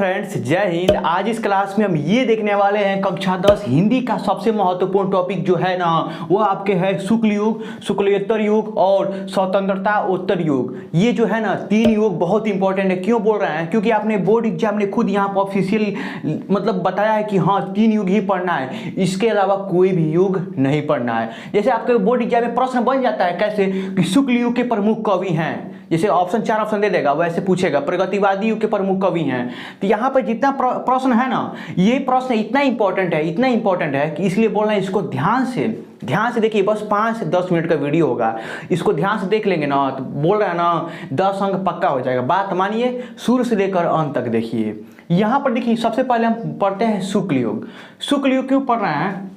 Friends, जय हिंद। आज इस क्लास में हम ये देखने वाले हैं कक्षा 10 हिंदी का सबसे महत्वपूर्ण टॉपिक जो है ना, वो आपके है शुक्ल युग, शुक्लोत्तर युग और स्वतंत्रता उत्तर युग। ये जो है ना तीन युग बहुत इंपॉर्टेंट है। क्यों बोल रहे हैं? क्योंकि आपने बोर्ड एग्जाम ने खुद यहाँ पर ऑफिशियल मतलब बताया है कि हाँ 3 युग ही पढ़ना है, इसके अलावा कोई भी युग नहीं पढ़ना है। जैसे आपके बोर्ड एग्जाम में प्रश्न बन जाता है कैसे कि शुक्ल युग के प्रमुख कवि हैं, जैसे ऑप्शन 4 ऑप्शन दे देगा वैसे पूछेगा प्रगतिवादी युग के प्रमुख कवि हैं। तो यहाँ पर जितना प्रश्न है ना, ये प्रश्न इतना इंपॉर्टेंट है कि इसलिए बोल रहे हैं इसको ध्यान से देखिए। बस 5-10 मिनट का वीडियो होगा, इसको ध्यान से देख लेंगे ना तो बोल रहे हैं ना 10 अंक पक्का हो जाएगा। बात मानिए, शुरू से लेकर अंत तक देखिए। यहाँ पर देखिए सबसे पहले हम पढ़ते हैं शुक्ल युग। शुक्ल युग क्यों पढ़ रहे हैं?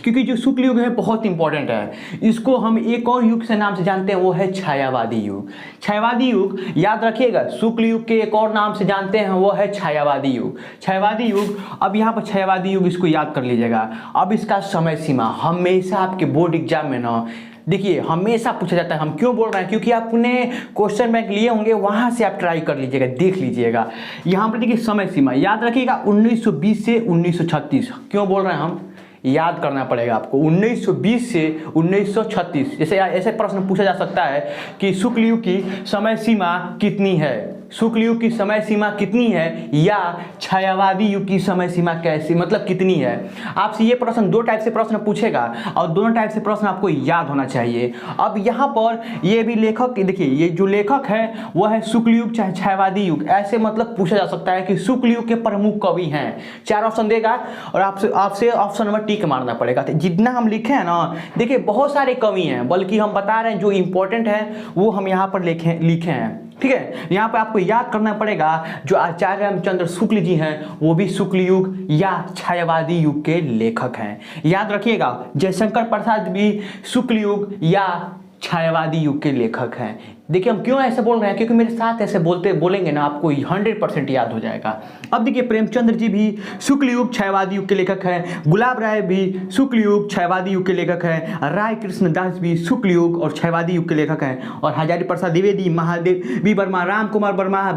क्योंकि जो शुक्ल युग है बहुत इंपॉर्टेंट है। इसको हम एक और युग से नाम से जानते हैं, वो है छायावादी युग। छायावादी युग याद रखिएगा, शुक्ल युग के एक और नाम से जानते हैं, वो है छायावादी युग। छायावादी युग, अब यहाँ पर छायावादी युग इसको याद कर लीजिएगा। अब इसका समय सीमा हमेशा आपके बोर्ड एग्जाम में ना देखिए हमेशा पूछा जाता है। हम क्यों बोल रहे हैं? क्योंकि आपने क्वेश्चन बैंक लिए होंगे, वहां से आप ट्राई कर लीजिएगा, देख लीजिएगा। यहाँ पर देखिए समय सीमा याद रखिएगा 1920 से 1936। क्यों बोल रहे हैं हम? याद करना पड़ेगा आपको 1920 से 1936। जैसे ऐसे प्रश्न पूछा जा सकता है कि शुक्ल युग की समय सीमा कितनी है, शुक्ल युग की समय सीमा कितनी है, या छायावादी युग की समय सीमा कैसी मतलब कितनी है। आपसे ये प्रश्न दो टाइप से प्रश्न पूछेगा और दोनों टाइप से प्रश्न आपको याद होना चाहिए। अब यहाँ पर ये भी लेखक देखिए, ये जो लेखक है वो है शुक्ल युग चाहे छायावादी युग, ऐसे मतलब पूछा जा सकता है कि शुक्ल युग के प्रमुख कवि हैं। 4 ऑप्शन देगा और आपसे ऑप्शन नंबर टिक मारना पड़ेगा। तो जितना हम लिखे हैं ना, देखिए बहुत सारे कवि हैं, बल्कि हम बता रहे हैं जो इंपॉर्टेंट है वो हम यहाँ पर लिखे हैं। ठीक है, यहाँ पे आपको याद करना पड़ेगा जो आचार्य रामचंद्र शुक्ल जी हैं वो भी शुक्ल युग या छायावादी युग के लेखक हैं। याद रखिएगा जयशंकर प्रसाद भी शुक्ल युग या छायावादी युग के लेखक हैं। देखिए हम क्यों ऐसे बोल रहे हैं, क्योंकि मेरे साथ ऐसे बोलेंगे ना आपको 100% याद हो जाएगा। अब देखिए प्रेमचंद्र जी भी शुक्ल युग छायावादी युग के लेखक हैं, गुलाब राय भी शुक्ल युग छायावादी युग के लेखक हैं, राय कृष्ण दास भी शुक्ल युग और छायावादी युग के लेखक हैं, और हजारी प्रसाद द्विवेदी, महादेव बी वर्मा, राम कुमार वर्मा,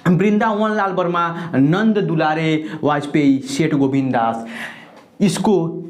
वृंदावन लाल वर्मा, नंद दुलारे वाजपेयी, सेठ गोविंद दास। इसको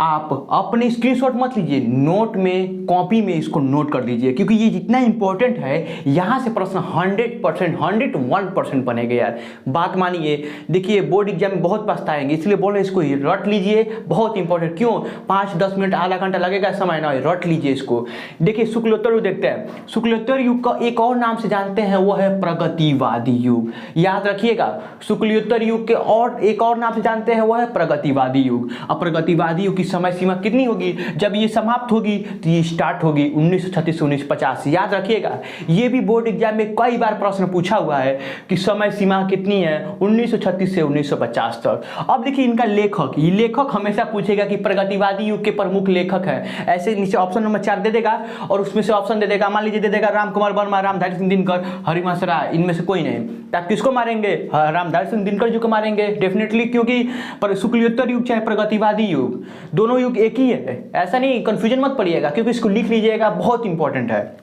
आप अपने स्क्रीनशॉट मत लीजिए, नोट में कॉपी में इसको नोट कर लीजिए, क्योंकि ये जितना इंपॉर्टेंट है यहाँ से प्रश्न 101% बनेगा यार। बात मानिए, देखिए बोर्ड एग्जाम में बहुत पछताएंगे, इसलिए बोल रहे इसको रट लीजिए, बहुत इंपॉर्टेंट। क्यों? 5-10 मिनट आधा घंटा लगेगा समय ना, रट लीजिए इसको। देखिए शुक्लोत्तर युग देखते हैं। शुक्लोत्तर युग का एक और नाम से जानते हैं, वो है प्रगतिवादी युग। याद रखिएगा शुक्लोत्तर युग के और एक और नाम से जानते हैं, वो है प्रगतिवादी युग। अब प्रगतिवादी युग समय सीमा कितनी होगी? जब ये समाप्त होगी तो ये स्टार्ट होगी 1936 से 1950। याद रखिएगा, ये भी बोर्ड एग्जाम में कई बार प्रश्न पूछा हुआ है कि समय सीमा कितनी है 1936 से 1950 तक। अब देखिए इनका लेखक, ये लेखक हमेशा पूछेगा कि प्रगतिवादी युग के प्रमुख लेखक है। ऐसे नीचे ऑप्शन नंबर 4 दे देगा और उसमें से ऑप्शन दे देगा, मान लीजिए दे देगा राम कुमार वर्मा, रामधारी सिंह दिनकर, हरिवंश राय, इनमें से कोई नहीं। आप किसको मारेंगे? रामधारी सिंह दिनकर जी को मारेंगे डेफिनेटली, क्योंकि शुक्लोत्तर युग चाहे प्रगतिवादी युग दोनों युग एक ही है। ऐसा नहीं, कंफ्यूजन मत पड़िएगा, क्योंकि इसको लिख लीजिएगा, बहुत इंपॉर्टेंट है।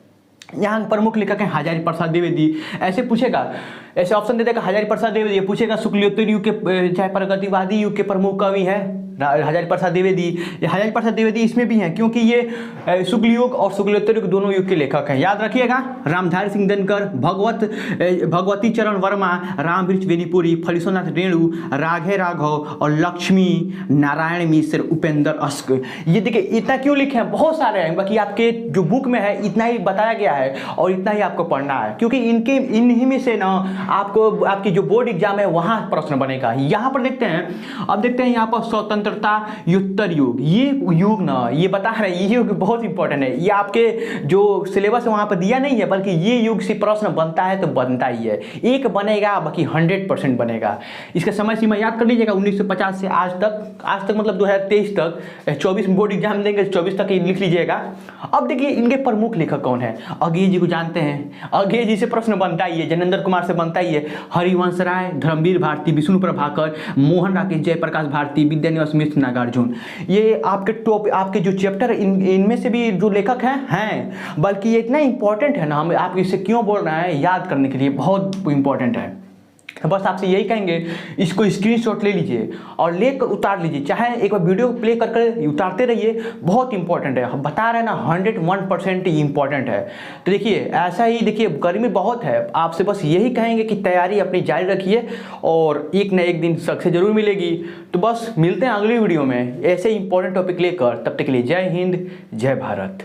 यहाँ प्रमुख लेखक हैं हजारी प्रसाद द्विवेदी, ऐसे पूछेगा, ऐसे ऑप्शन दे देगा हजारी प्रसाद द्विवेदी, पूछेगा शुक्लोत्तर युग के चाहे प्रगतिवादी युग के प्रमुख कवि हैं हजारी प्रसाद द्विवेदी। हजारी प्रसाद द्विवेदी इसमें भी हैं, क्योंकि ये शुक्ल युग और शुक्लोत्तर युग दोनों युग के लेखक हैं। याद रखिएगा रामधारी सिंह दिनकर, भगवती चरण वर्मा, रामवृक्ष वेदीपुरी, फलीसोनाथ रेणु, राघे राघव और लक्ष्मी नारायण मिश्र, उपेंद्र अस्क। ये देखिए इतना क्यों लिखे हैं, बहुत सारे हैं, बाकी आपके जो बुक में है इतना ही बताया गया है और इतना ही आपको पढ़ना है, क्योंकि इन्हीं में से ना आपको आपकी जो बोर्ड एग्जाम है वहां प्रश्न बनेगा। यहाँ पर देखते हैं, अब देखते हैं यहाँ पर स्वतंत्रता उत्तर युग। ये युग ना, ये बता रहे हैं, ये युग बहुत इंपॉर्टेंट है। ये आपके जो सिलेबस है वहां पर दिया नहीं है, बल्कि ये युग से प्रश्न बनता है तो बनता ही है, एक बनेगा बाकी 100% बनेगा। इसका समय सीमा याद कर लीजिएगा 1950 से आज तक मतलब 2023 तक, 24 में बोर्ड एग्जाम देंगे 24 तक, ये लिख लीजिएगा। अब देखिए इनके प्रमुख लेखक कौन है? अघे जी को जानते हैं, अघे जी से प्रश्न बनता ही है, जनेंद्र कुमार से बनता ही है, हरिवंश राय, धर्मवीर भारती, विष्णु प्रभाकर, मोहन राकेश, जयप्रकाश भारती, विद्यानिवास मिश्र, नागार्जुन। ये आपके जो चैप्टर इनमें से भी जो लेखक हैं, बल्कि ये इतना इंपॉर्टेंट है ना, हम आप इसे क्यों बोल रहे हैं, याद करने के लिए बहुत इंपॉर्टेंट है। बस आपसे यही कहेंगे, इसको स्क्रीनशॉट ले लीजिए और लेकर उतार लीजिए, चाहे एक बार वीडियो प्ले कर कर उतारते रहिए, बहुत इंपॉर्टेंट है। हम बता रहे हैं ना, 101% इंपॉर्टेंट है। तो देखिए ऐसा ही, देखिए गर्मी बहुत है, आपसे बस यही कहेंगे कि तैयारी अपनी जारी रखिए और एक न एक दिन सक्सेस जरूर मिलेगी। तो बस मिलते हैं अगली वीडियो में ऐसे इंपॉर्टेंट टॉपिक लेकर, तब तक के लिए जय हिंद, जय भारत।